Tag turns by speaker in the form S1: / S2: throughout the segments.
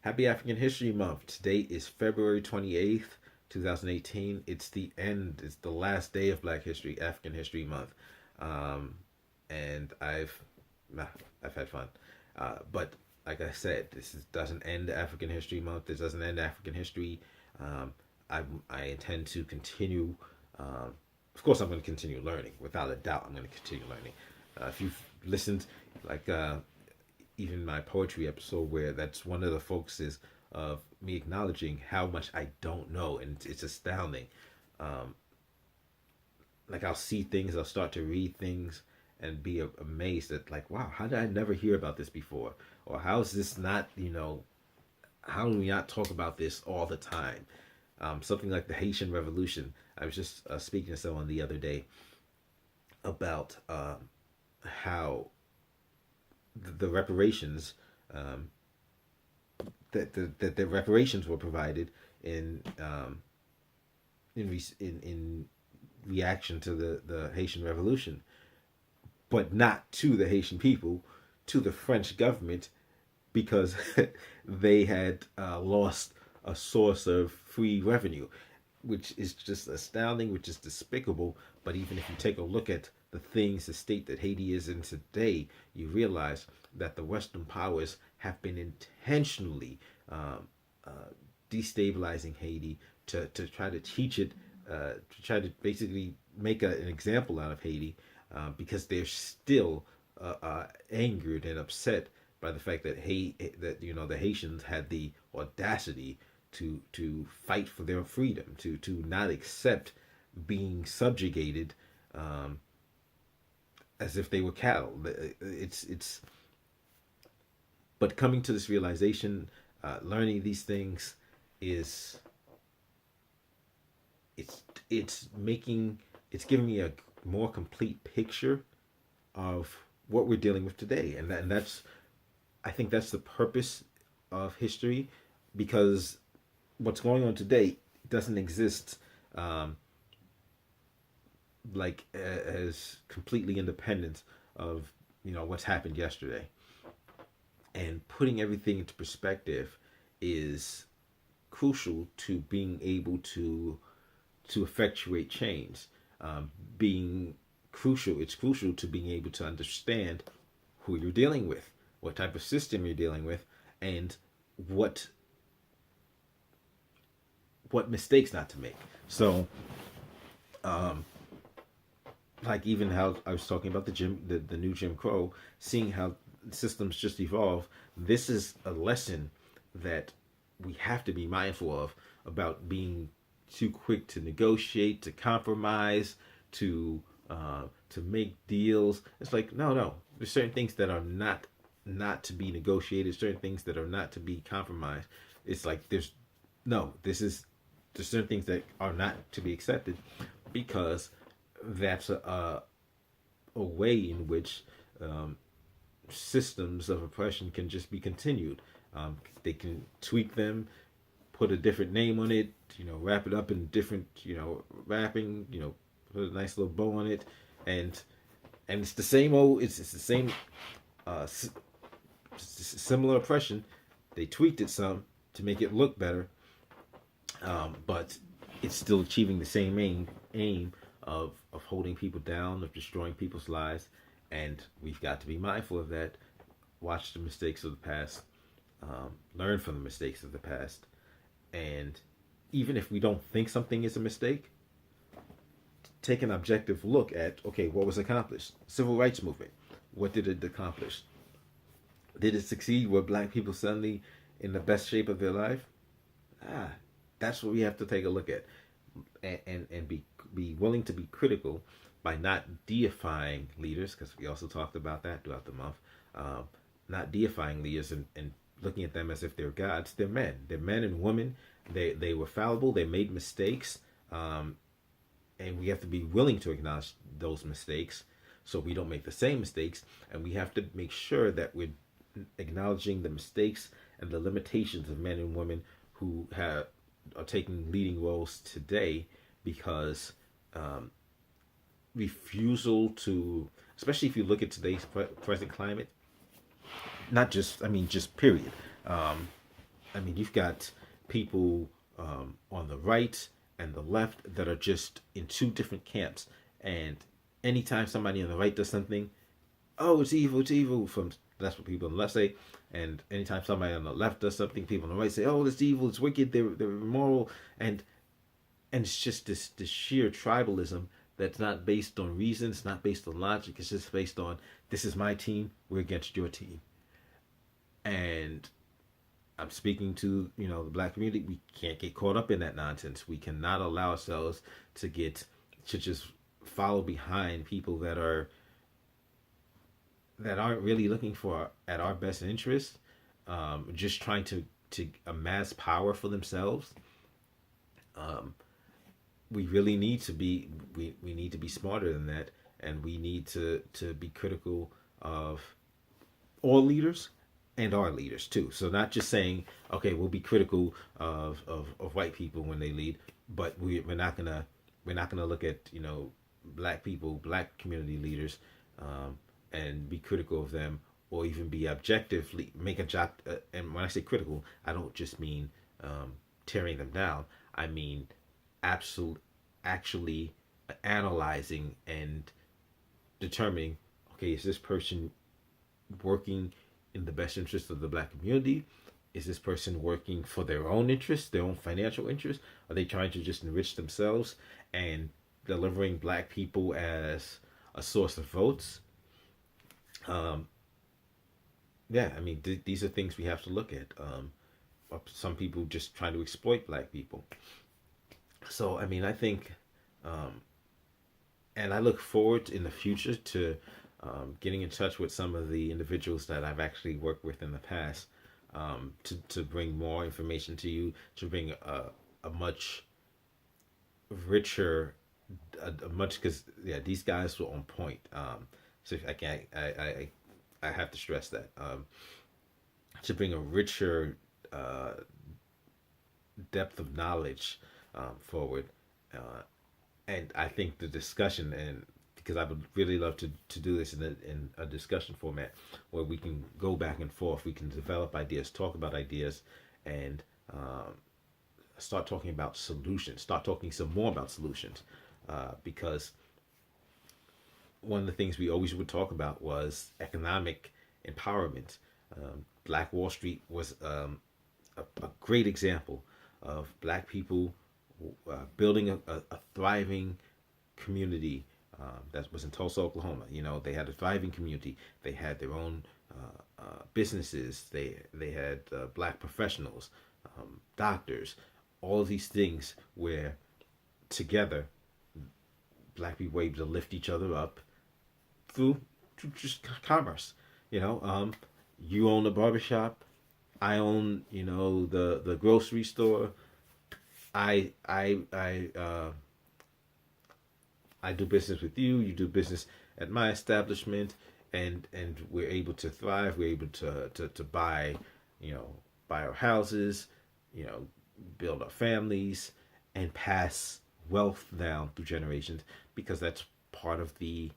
S1: Happy African History Month. Today is February 28th, 2018. It's the end, it's the last day of Black History, African History Month. Um, and nah, I've had fun. But like I said, doesn't end African History Month. This doesn't end African history. Um, I intend to continue. Of course, I'm going to continue learning. Without a doubt, I'm going to continue learning. If you've listened, like even my poetry episode, where that's one of the focuses of me acknowledging how much I don't know, and it's astounding. Um, like I'll see things, I'll start to read things, and be amazed at like, wow, how did I never hear about this before? Or how is this not, how do we not talk about this all the time? Something like the Haitian Revolution. I was just speaking to someone the other day about how the reparations um, that the reparations were provided in in reaction to the Haitian Revolution, but not to the Haitian people, to the French government, because they had lost a source of free revenue, which is just astounding, which is despicable. But even if you take a look at the things, the state that Haiti is in today, you realize that the Western powers have been intentionally destabilizing Haiti to try to teach it, to try to basically make an example out of Haiti, because they're still angered and upset by the fact that the Haitians had the audacity to fight for their freedom, to not accept being subjugated, as if they were cattle. It's but coming to this realization, learning these things is it's making it's giving me a more complete picture of what we're dealing with today, and that's I think that's the purpose of history, because what's going on today doesn't exist, um, as completely independent of what's happened yesterday. And putting everything into perspective is crucial to being able to effectuate change. Being crucial, it's crucial to being able to understand who you're dealing with, what type of system you're dealing with, and what what mistakes not to make. So, um, like even how I was talking about the new Jim Crow, seeing how systems just evolve. This is a lesson that we have to be mindful of, about being too quick to negotiate, to compromise, to make deals. It's like no. There's certain things that are not to be negotiated. Certain things that are not to be compromised. It's like there's certain things that are not to be accepted, because that's a way in which systems of oppression can just be continued. They can tweak them, put a different name on it, wrap it up in different, wrapping, put a nice little bow on it, and it's the same old. It's the same uh, similar oppression. They tweaked it some to make it look better, but it's still achieving the same aim of holding people down, of destroying people's lives, and we've got to be mindful of that. Watch the mistakes of the past, learn from the mistakes of the past, and even if we don't think something is a mistake, take an objective look at, okay, what was accomplished. Civil rights movement, what did it accomplish? Did it succeed? Were black people suddenly in the best shape of their life? Ah, that's what we have to take a look at, and be willing to be critical by not deifying leaders, because we also talked about that throughout the month. Um, Not deifying leaders, and looking at them as if they're gods. They're men. They're men and women. They were fallible. They made mistakes, and we have to be willing to acknowledge those mistakes, so we don't make the same mistakes. And we have to make sure that we're acknowledging the mistakes and the limitations of men and women who are taking leading roles today, because um, refusal to, especially if you look at today's present climate, not just, I mean, just period. Um, I mean, you've got people on the right and the left that are just in two different camps. And anytime somebody on the right does something, oh, it's evil. From that's what people on the left say. And anytime somebody on the left does something, people on the right say, oh, it's evil, it's wicked, they're immoral, and it's just this sheer tribalism that's not based on reason, it's not based on logic, it's just based on this is my team, we're against your team. And I'm speaking to, the black community. We can't get caught up in that nonsense. We cannot allow ourselves to just follow behind people that aren't really looking for at our best interest, just trying to amass power for themselves. Um, we really need to be we need to be smarter than that, and we need to be critical of all leaders and our leaders too. So not just saying, okay, we'll be critical of white people when they lead, but we're not gonna look at black people, black community leaders, and be critical of them, or even be objectively make a job. And when I say critical, I don't just mean tearing them down. I mean actually analyzing and determining, okay, is this person working in the best interest of the black community? Is this person working for their own interests, their own financial interests? Are they trying to just enrich themselves and delivering black people as a source of votes? Yeah, I mean, these are things we have to look at. Some people just trying to exploit black people. So, I mean, I think, and I look forward in the future to getting in touch with some of the individuals that I've actually worked with in the past, to bring more information to you, to bring a much richer, a much, because yeah, these guys were on point. So I can't, I have to stress that, to bring a richer depth of knowledge forward, and I think the discussion, and because I would really love to do this in a discussion format where we can go back and forth, we can develop ideas, talk about ideas, and start talking about solutions, start talking some more about solutions, because one of the things we always would talk about was economic empowerment. Black Wall Street was a great example of black people building a thriving community, that was in Tulsa, Oklahoma. They had a thriving community. They had their own businesses. They had black professionals, doctors, all of these things where together black people were able to lift each other up through just commerce. You own a barbershop, I own the grocery store. I do business with you. You do business at my establishment, and we're able to thrive. We're able to buy, buy our houses, you know, build our families, and pass wealth down through generations, because that's part of the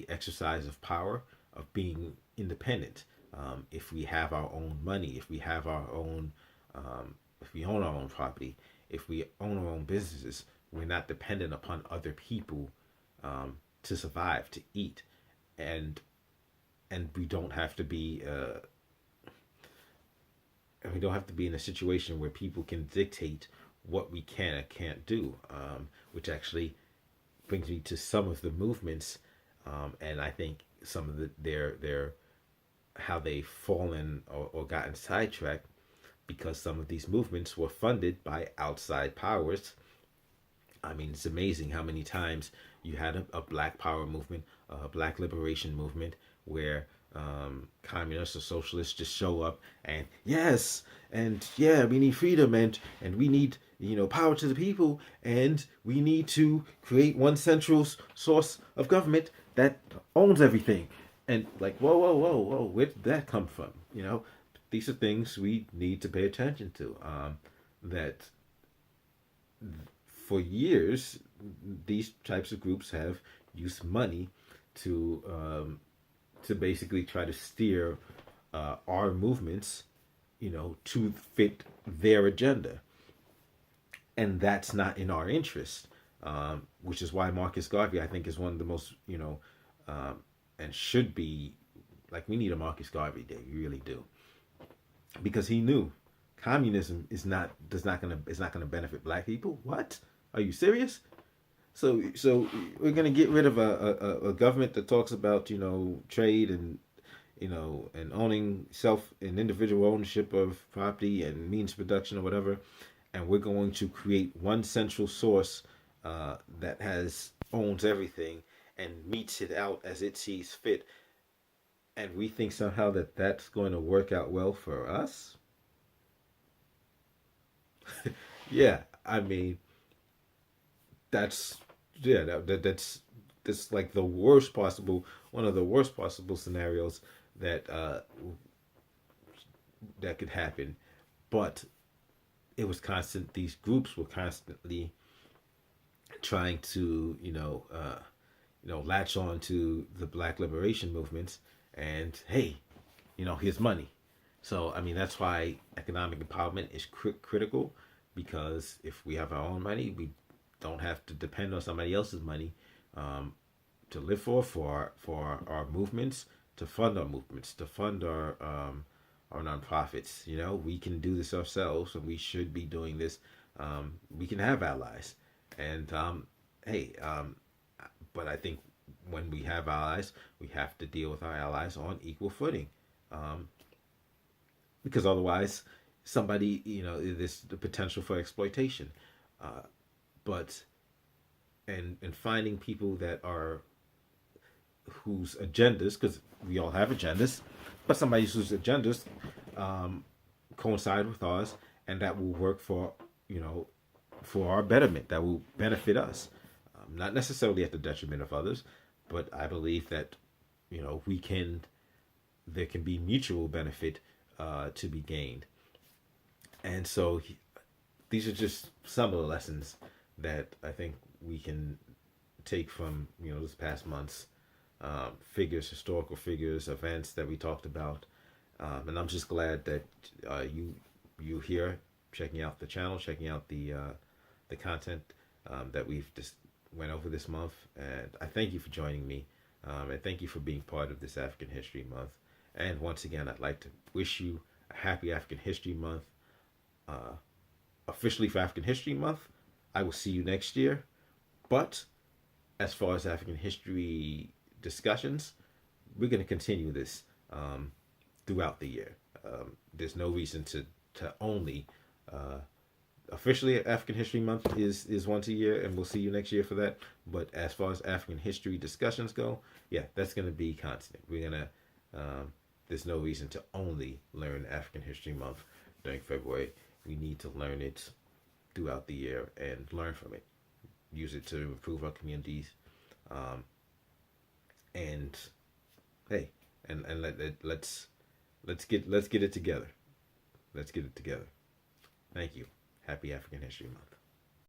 S1: exercise of power, of being independent. If we have our own money, if we have our own, if we own our own property, if we own our own businesses, we're not dependent upon other people to survive, to eat, and we don't have to be in a situation where people can dictate what we can and can't do, which actually brings me to some of the movements, and I think some of their how they've fallen or gotten sidetracked, because some of these movements were funded by outside powers. I mean, it's amazing how many times you had a black power movement, a black liberation movement, where communists or socialists just show up and yes, and yeah, we need freedom, and we need, power to the people, and we need to create one central source of government that owns everything. And like, whoa, where did that come from? These are things we need to pay attention to. That for years, these types of groups have used money to basically try to steer our movements to fit their agenda. And that's not in our interest, which is why Marcus Garvey, I think, is one of the most, and should be, like, we need a Marcus Garvey day. We really do. Because he knew communism is not gonna benefit black people. What? Are you serious? So we're gonna get rid of a government that talks about trade and and owning self and individual ownership of property and means of production or whatever, and we're going to create one central source that has owns everything and meets it out as it sees fit, and we think somehow that that's going to work out well for us. Yeah, I mean, that's that's like the worst possible one of the worst possible scenarios that that could happen. But it was constant. These groups were constantly trying to latch on to the Black liberation movements, and hey, here's money. So I mean that's why economic empowerment is critical, because if we have our own money, we don't have to depend on somebody else's money um, to live for our movements, to fund our nonprofits. We can do this ourselves, and we should be doing this. We can have allies, and hey, but I think when we have allies, we have to deal with our allies on equal footing, um, because otherwise, somebody there's the potential for exploitation. Uh, but and finding people that are whose agendas, because we all have agendas, but somebody whose agendas um, coincide with ours, and that will work for our betterment, that will benefit us, not necessarily at the detriment of others, but I believe that we can there can be mutual benefit to be gained. And so these are just some of the lessons that I think we can take from this past month's figures, historical figures, events that we talked about, and I'm just glad that you here checking out the channel, checking out the content that we've just went over this month, and I thank you for joining me, and thank you for being part of this African History Month. And once again, I'd like to wish you a happy African History Month. Uh, Officially for African History Month, I will see you next year. But as far as African history discussions, we're going to continue this throughout the year. There's no reason to only officially African History Month is once a year, and we'll see you next year for that. But as far as African history discussions go, yeah, that's going to be constant. We're gonna there's no reason to only learn African History Month during February. We need to learn it throughout the year and learn from it. Use it to improve our communities. Um, and hey, and let's get it together. Let's get it together. Thank you. Happy African History Month.